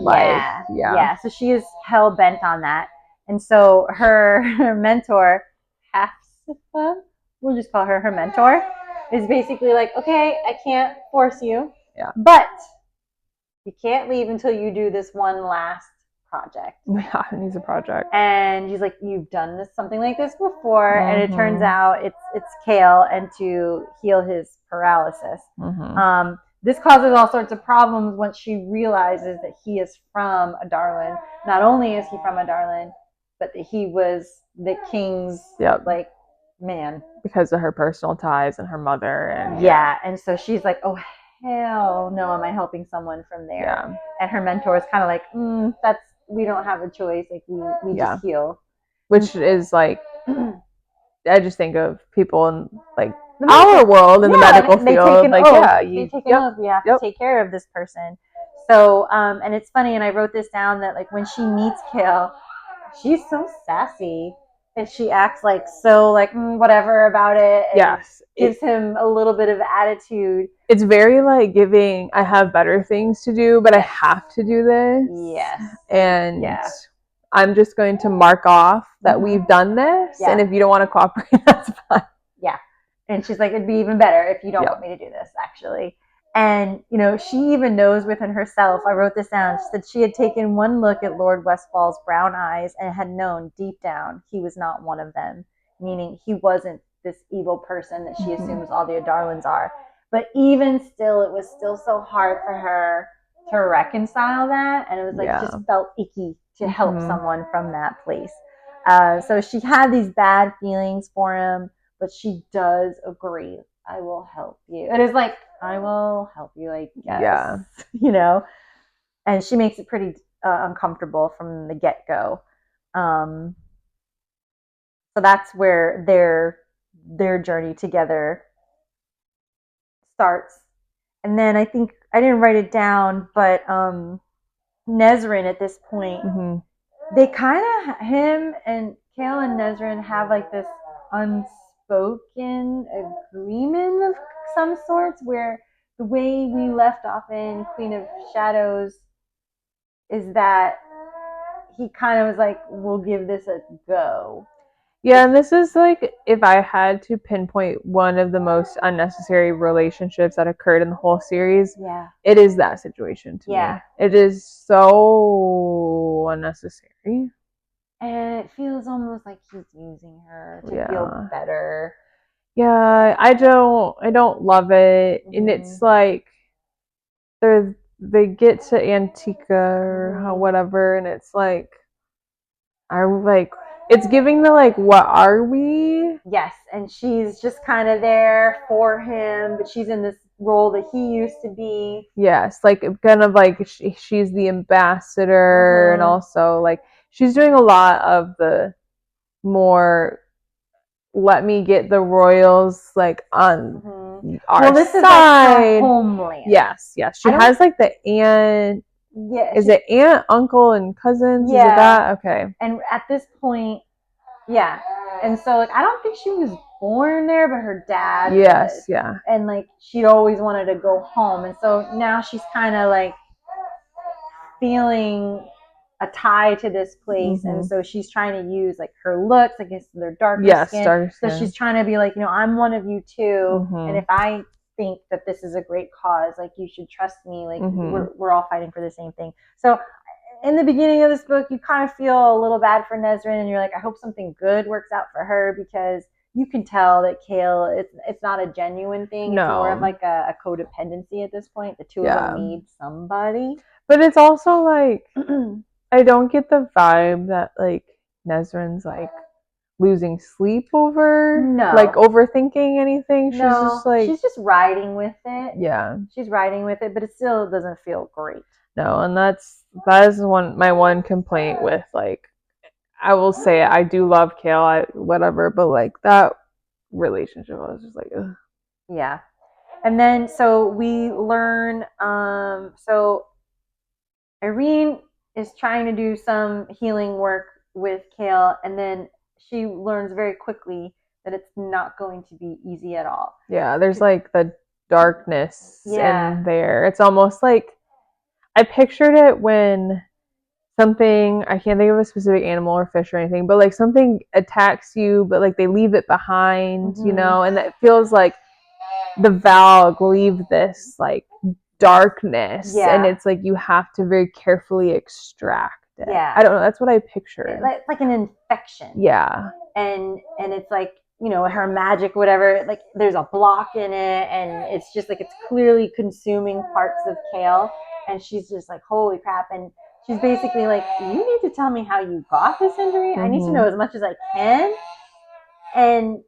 So she is hell bent on that. And so her mentor, Hafsa, we'll just call her mentor, is basically like, okay, I can't force you, but you can't leave until you do this one last project. Yeah, it needs a project. And he's like, you've done something like this before. And it turns out it's Kale, and to heal his paralysis. This causes all sorts of problems once she realizes that he is from Adarlan. Not only is he from Adarlan, but that he was the king's man. Because of her personal ties and her mother. And so she's like, oh, hell no, am I helping someone from there? And her mentor is kind of like, we don't have a choice. Like, we just heal. Which is like, I just think of people in, like, our world in the medical field. They take an oath. We have to take care of this person. So, and it's funny, and I wrote this down, that, like, when she meets Kale, she's so sassy. And she acts like so, like, whatever about it. And gives him a little bit of attitude. It's very, like, giving, I have better things to do, but I have to do this. Yes. And I'm just going to mark off that we've done this. And if you don't want to cooperate, that's fine. Yeah. And she's like, it'd be even better if you don't want me to do this, actually. And, she even knows within herself, I wrote this down, she said she had taken one look at Lord Westfall's brown eyes and had known deep down he was not one of them, meaning he wasn't this evil person that she assumes all the Adarlans are. But even still, it was still so hard for her to reconcile that. And it was like, just felt icky to help someone from that place. So she had these bad feelings for him, but she does agree, I will help you. And it's like, I will help you, I guess. Yeah. And she makes it pretty uncomfortable from the get-go. So that's where their journey together starts. And then I think, I didn't write it down, but Nezrin at this point, they kind of, him and Kale and Nezrin have, like, this unspoken agreement of some sorts, where the way we left off in Queen of Shadows is that he kind of was like, we'll give this a go. Yeah, and this is like if I had to pinpoint one of the most unnecessary relationships that occurred in the whole series, it is that situation to me. It is so unnecessary. And it feels almost like he's using her to feel better. Yeah, I don't love it. And it's like they get to Antica or whatever, and it's like it's giving the like, what are we? Yes, and she's just kind of there for him, but she's in this role that he used to be. Yes, like kind of like she's the ambassador, and also like she's doing a lot of the more let me get the royals like on our this side. Is like her homeland. Yes. She has like the aunt. Yeah. Is it aunt, uncle, and cousins? Yeah. Is it that? Okay. And at this point, yeah. And so like I don't think she was born there, but her dad was. Yeah. And like she'd always wanted to go home. And so now she's kind of like feeling a tie to this place, and so she's trying to use like her looks, I guess their darker skin. So she's trying to be like, I'm one of you too, and if I think that this is a great cause, like you should trust me, like we're all fighting for the same thing. So in the beginning of this book, you kind of feel a little bad for Nesrin, and you're like, I hope something good works out for her, because you can tell that Kale, it's not a genuine thing. No. It's more of like a codependency at this point. The two of them need somebody. But it's also like I don't get the vibe that like Nesrin's like losing sleep over, like overthinking anything. She's just like she's just riding with it. Yeah, she's riding with it, but it still doesn't feel great. No, and that is my one complaint with like, I will say I do love Kale, whatever, but like that relationship, I was just like, ugh. Yeah. And then so we learn, so Irene is trying to do some healing work with Kale, and then she learns very quickly that it's not going to be easy at all. Yeah, there's like the darkness in there. It's almost like I pictured it when something, I can't think of a specific animal or fish or anything, but like something attacks you, but like they leave it behind, and it feels like the Valg leave this like darkness, and it's like you have to very carefully extract it. Yeah, I don't know, that's what I pictured. Like an infection. Yeah, and it's like, her magic, whatever, like there's a block in it, and it's just like it's clearly consuming parts of Kale, and she's just like, holy crap. And she's basically like, you need to tell me how you got this injury. I need to know as much as I can. And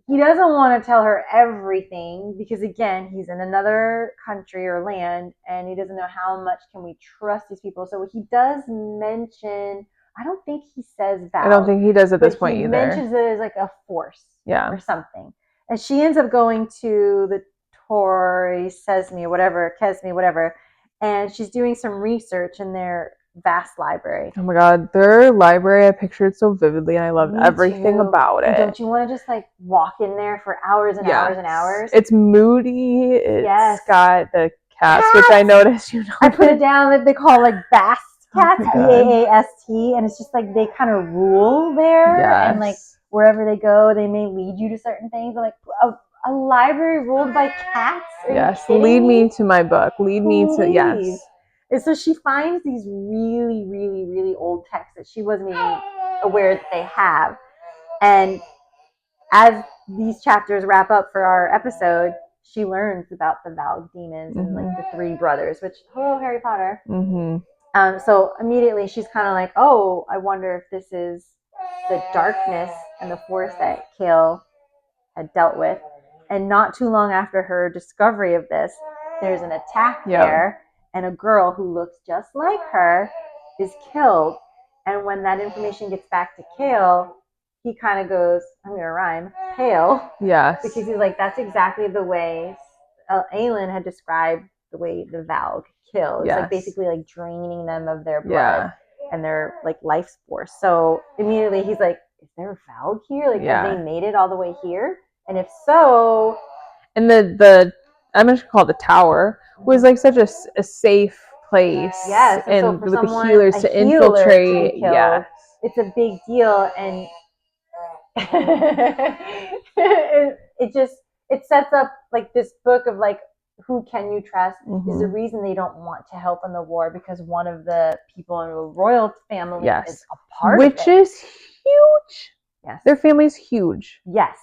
he doesn't want to tell her everything because, again, he's in another country or land, and he doesn't know how much can we trust these people. So he does mention, I don't think he says Val. I don't think he does at this point either. He mentions it as like a force or something. And she ends up going to the Torrey Kesme, whatever, and she's doing some research in their vast library. Oh my god, their library, I pictured so vividly, and I loved everything about it. Don't you want to just like walk in there for hours and hours and hours? It's moody. It's got the cats, which I noticed. I put it down that they call like Bast cats, Baast, and it's just like they kind of rule there, and like wherever they go, they may lead you to certain things. Like a library ruled by cats. Lead me to my book. Lead me to And so she finds these really, really, really old texts that she wasn't even aware that they have. And as these chapters wrap up for our episode, she learns about the Valg demons and like the three brothers, which, hello, Harry Potter. So immediately she's kind of like, oh, I wonder if this is the darkness and the force that Kale had dealt with. And not too long after her discovery of this, there's an attack there. And a girl who looks just like her is killed. And when that information gets back to Kale, he kind of goes, I'm going to rhyme, pale. Yes. Because he's like, that's exactly the way Aelin had described the way the Valg kill. It's like basically like draining them of their blood and their like life force. So immediately he's like, is there a Valg here? Like, have they made it all the way here? And if so... And the I'm just going to call it the tower, was like such a safe place. Yes, and so with the healers to infiltrate. It's a big deal. And it just it sets up like this book of like who can you trust is the reason they don't want to help in the war because one of the people in the royal family is a part of it. Which is huge. Yes. Their family's huge. Yes.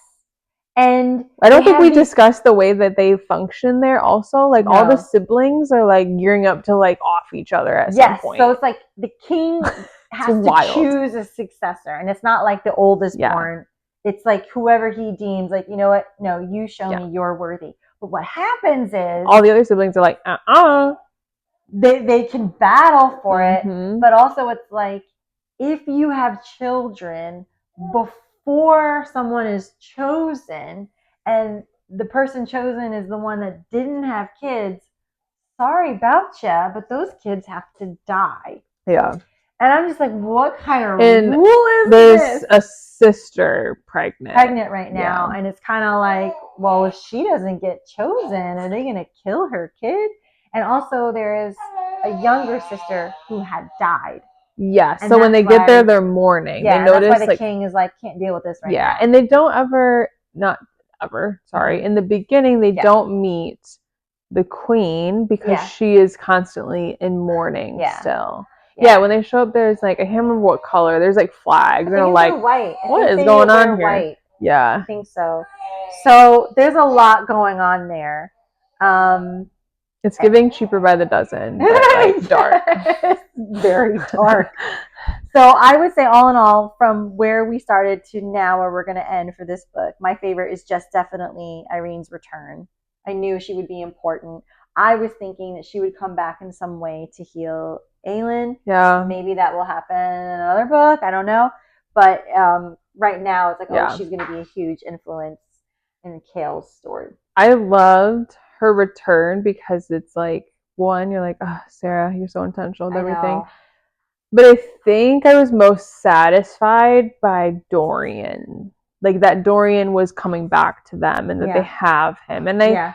And I don't think we discussed the way that they function there also. Like all the siblings are like gearing up to like off each other at some point. So it's like the king has to choose a successor. And it's not like the oldest born. It's like whoever he deems like, you know what? No, you show me you're worthy. But what happens is all the other siblings are like, They can battle for it. But also it's like if you have children before someone is chosen and the person chosen is the one that didn't have kids, sorry about ya, but those kids have to die. Yeah. And I'm just like, what kind of rule is this? There's a sister pregnant right now. And it's kind of like, well, if she doesn't get chosen, are they going to kill her kid? And also there is a younger sister who had died. Yeah, so when they get there, they're mourning. Yeah, they notice that's why the king is like, can't deal with this right now. Yeah, and they don't ever, not ever, sorry. In the beginning, they don't meet the queen because she is constantly in mourning still. Yeah, when they show up, there's like, I can't remember what color. There's like flags. They're like, white. What is going on here? White. Yeah. I think so. So there's a lot going on there. It's giving Cheaper by the Dozen, but like dark. Very dark. So I would say all in all, from where we started to now where we're going to end for this book, my favorite is just definitely Irene's return. I knew she would be important. I was thinking that she would come back in some way to heal Aelin. Yeah. Maybe that will happen in another book. I don't know. But right now it's like, oh, she's going to be a huge influence in Chaol's story. I loved her return because it's like, one, you're like, oh, Sarah, you're so intentional with everything. But I think I was most satisfied by Dorian. Like that Dorian was coming back to them and that they have him. And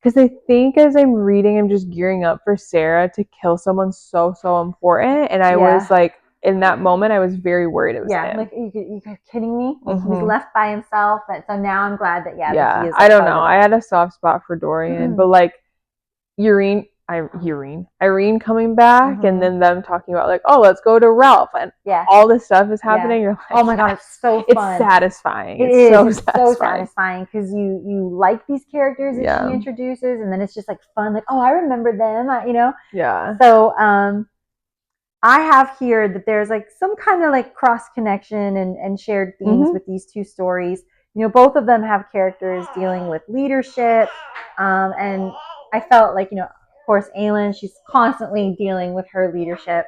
because I think as I'm reading, I'm just gearing up for Sarah to kill someone so important. And I was like, in that moment, I was very worried it was him. Like, you kidding me? Like, he's left by himself. So now I'm glad that, that he is. I don't know. I had a soft spot for Dorian. But like, Irene coming back and then them talking about like, oh, let's go to Ralph and all this stuff is happening. You're like, oh my god, it's so fun. It's satisfying. It's so satisfying because you like these characters that she introduces, and then it's just like fun. Like, oh, I remember them. Yeah. So I have here that there's like some kind of like cross connection and shared themes with these two stories. Both of them have characters dealing with leadership, and I felt like, of course, Aelin, she's constantly dealing with her leadership.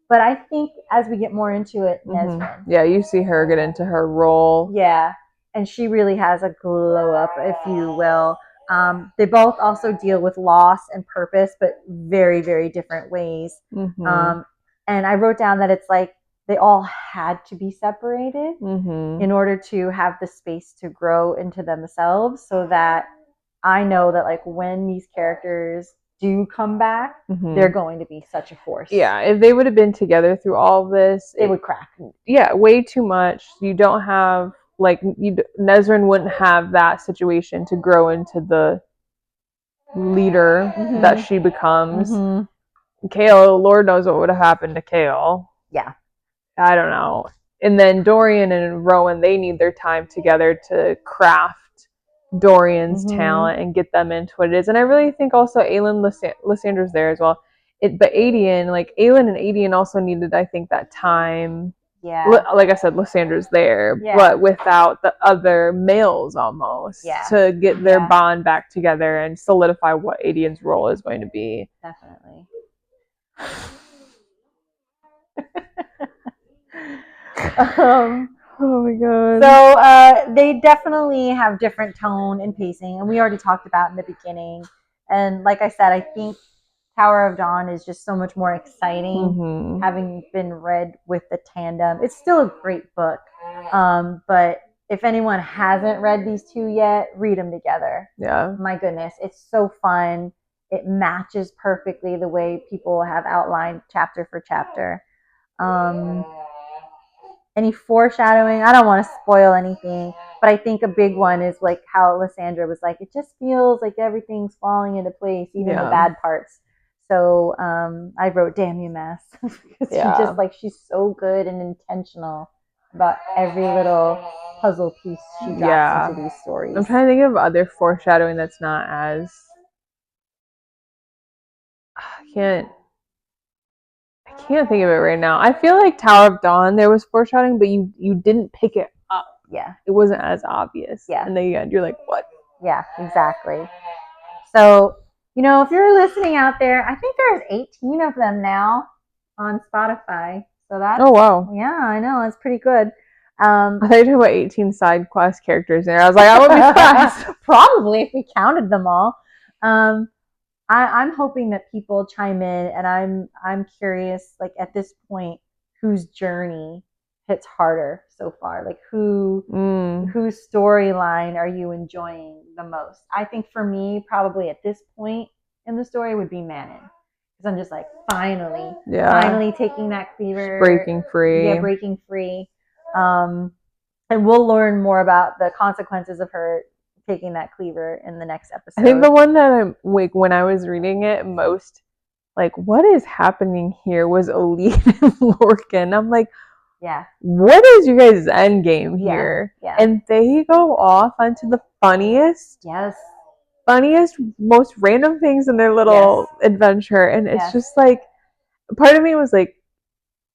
But I think as we get more into it, Nesrin. Yeah, you see her get into her role. Yeah, and she really has a glow up, if you will. They both also deal with loss and purpose, but very, very different ways. And I wrote down that it's like they all had to be separated in order to have the space to grow into themselves, so that I know that like when these characters do come back, they're going to be such a force. Yeah, if they would have been together through all of this, it would crack. Yeah, way too much. You don't have like Nesrin wouldn't have that situation to grow into the leader that she becomes. Chaol, Lord knows what would have happened to Chaol. Yeah, I don't know. And then Dorian and Rowan, they need their time together to craft Dorian's talent and get them into what it is. And I really think also Aelin Lysander's there as well. But Aedion, like Aelin and Aedion also needed, I think, that time. Yeah. Like I said, Lysander's there, but without the other males almost to get their bond back together and solidify what Aedion's role is going to be. Definitely. Oh my god. So they definitely have different tone and pacing, and we already talked about in the beginning. And like I said, I think Tower of Dawn is just so much more exciting, having been read with the Tandem. It's still a great book, but if anyone hasn't read these two yet, read them together. Yeah. My goodness, it's so fun. It matches perfectly the way people have outlined chapter for chapter. any foreshadowing. I don't want to spoil anything, but I think a big one is like how Lysandra was like, it just feels like everything's falling into place, even the bad parts. So I wrote, damn you, Maas. Because she's so good and intentional about every little puzzle piece she drops into these stories. I'm trying to think of other foreshadowing that's not as... I can't think of it right now. I feel like Tower of Dawn, there was foreshadowing, but you didn't pick it up. Yeah. It wasn't as obvious. Yeah. And then you're like, what? Yeah, exactly. So, if you're listening out there, I think there's 18 of them now on Spotify. So that's... Oh, wow. Yeah, I know. That's pretty good. I thought you were talking about 18 side quest characters there. I was like, I would be surprised. Probably, if we counted them all. I'm hoping that people chime in, and I'm curious, like at this point, whose journey hits harder so far? Like whose storyline are you enjoying the most? I think for me, probably at this point in the story would be Manon. Because I'm just like, finally taking that cleaver. Just breaking free. Yeah, breaking free. And we'll learn more about the consequences of her taking that cleaver in the next episode. I think the one that I'm like, when I was reading it most, like, what is happening here was Elite and Lorcan. I'm like, yeah, what is you guys' end game here? Yeah. And they go off onto the funniest, most random things in their little adventure. And it's just like, part of me was like,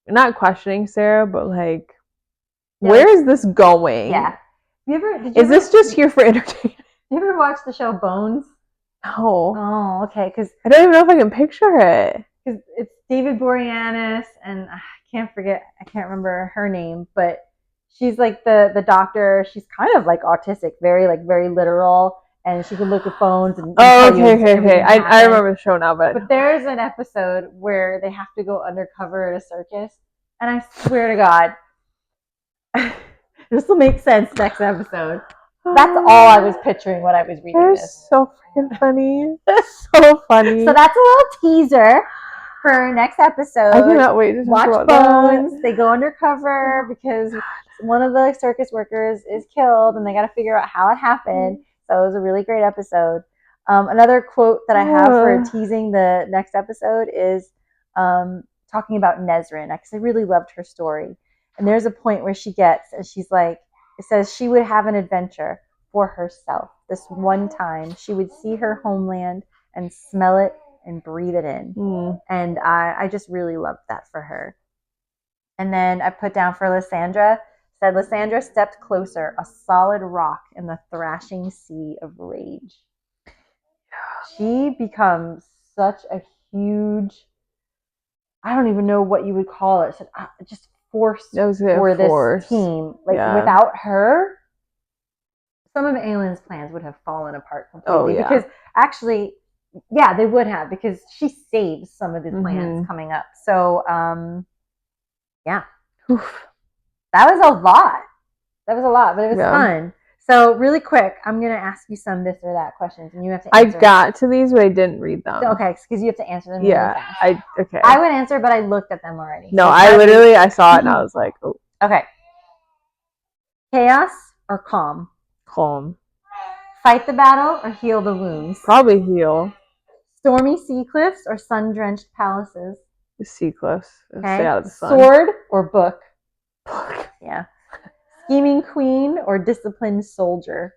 not questioning Sarah, but like, where is this going? Yeah. Is this just here for entertainment? You ever watch the show Bones? No. Oh, okay. Because I don't even know if I can picture it. Because it's David Boreanaz, and I can't remember her name, but she's like the doctor. She's kind of like autistic, very literal, and she can look at phones and okay. I remember the show now, but there's an episode where they have to go undercover at a circus, and I swear to God, this will make sense next episode. That's all I was picturing when I was reading this. So freaking funny. So funny. So that's a little teaser for next episode. I cannot wait to talk about Bones. That. They go undercover because one of the circus workers is killed, and they got to figure out how it happened. So it was a really great episode. Another quote that I have for teasing the next episode is talking about Nesrin, because I really loved her story. And there's a point where she's like, it says she would have an adventure for herself. This one time, she would see her homeland and smell it and breathe it in. And I just really loved that for her. And then I put down for Lysandra, said Lysandra stepped closer, a solid rock in the thrashing sea of rage. She becomes such a huge, I don't even know what you would call it, just force for this team. Without her, some of Aylin's plans would have fallen apart completely. Because actually, they would have, because she saves some of the plans coming up. So, Oof. That was a lot, but it was fun. So really quick, I'm going to ask you some this or that questions, and you have to answer. I got to these, but I didn't read them. Okay, because you have to answer them. Yeah, okay. I would answer, but I looked at them already. No, so I saw it, and I was like, oh. Okay. Chaos or calm? Calm. Fight the battle or heal the wounds? Probably heal. Stormy sea cliffs or sun-drenched palaces? The sea cliffs. Okay. Stay out of the sun. Sword or book? Book. Yeah. Scheming queen or disciplined soldier?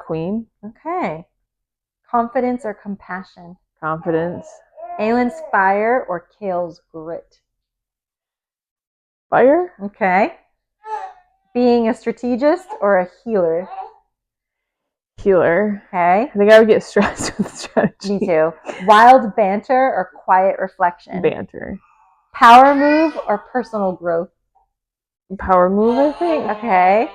Queen. Okay. Confidence or compassion? Confidence. Aylin's fire or Kale's grit? Fire. Okay. Being a strategist or a healer? Healer. Okay. I think I would get stressed with strategy. Me too. Wild banter or quiet reflection? Banter. Power move or personal growth? Power move, I think. Okay.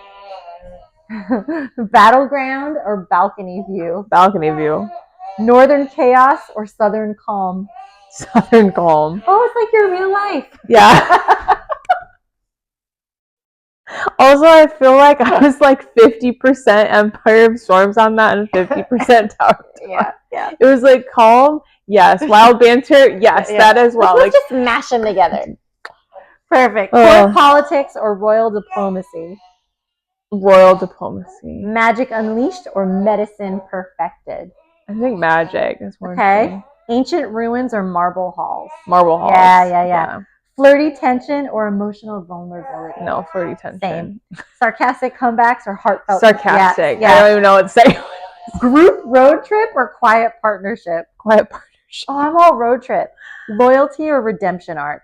Battleground or balcony view? Balcony view. Northern chaos or southern calm? Southern calm. Oh, it's like your real life. Yeah. Also, I feel like I was like 50% Empire of Storms on that and 50% Tower. Yeah. It was like calm, yes. Wild banter, yes. That as well. Let's just mash them together. Perfect. Court politics or royal diplomacy? Royal diplomacy. Magic unleashed or medicine perfected? I think magic is more okay. Ancient ruins or marble halls? Marble halls. Yeah. Flirty tension or emotional vulnerability? No, flirty tension. Same. Sarcastic comebacks or heartfelt? Sarcastic. Yeah. I don't even know what to say. Group road trip or quiet partnership? Quiet partnership. Oh, I'm all road trip. Loyalty or redemption arc?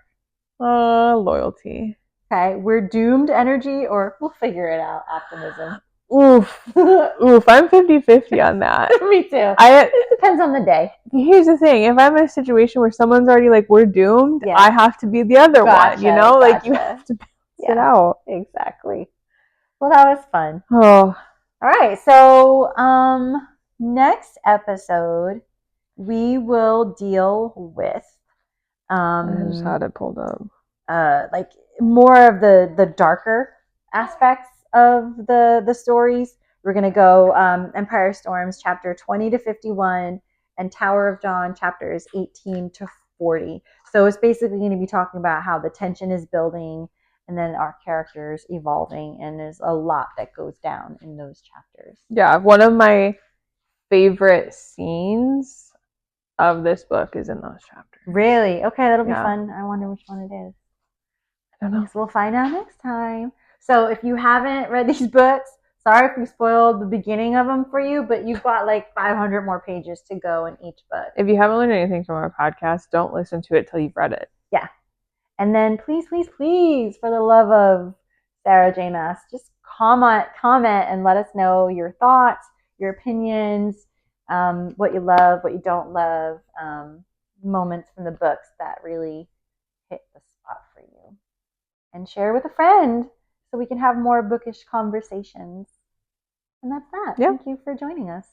Loyalty. Okay. We're doomed energy or we'll figure it out optimism? Oof. I'm 50-50 on that. Me too. It depends on the day. Here's the thing. If I'm in a situation where someone's already like, we're doomed, I have to be the other one, you know? Like, you have to balance it out. Exactly. Well, that was fun. Oh. All right. So, next episode, we will deal with I just had it pulled up. Like more of the darker aspects of the stories. We're gonna go Empire Storms chapter 20 to 51 and Tower of Dawn chapters 18 to 40. So it's basically going to be talking about how the tension is building and then our characters evolving, and there's a lot that goes down in those chapters. Yeah, one of my favorite scenes of this book is in those chapters. Really? Okay, that'll be fun. I wonder which one it is. I don't know. So we'll find out next time. So if you haven't read these books, sorry if we spoiled the beginning of them for you, but you've got like 500 more pages to go in each book. If you haven't learned anything from our podcast, don't listen to it till you've read it. Yeah. And then please, for the love of Sarah J. Maas, just comment and let us know your thoughts, your opinions, what you love, what you don't love, moments from the books that really hit the spot for you. And share with a friend so we can have more bookish conversations. And that's that. Thank you for joining us.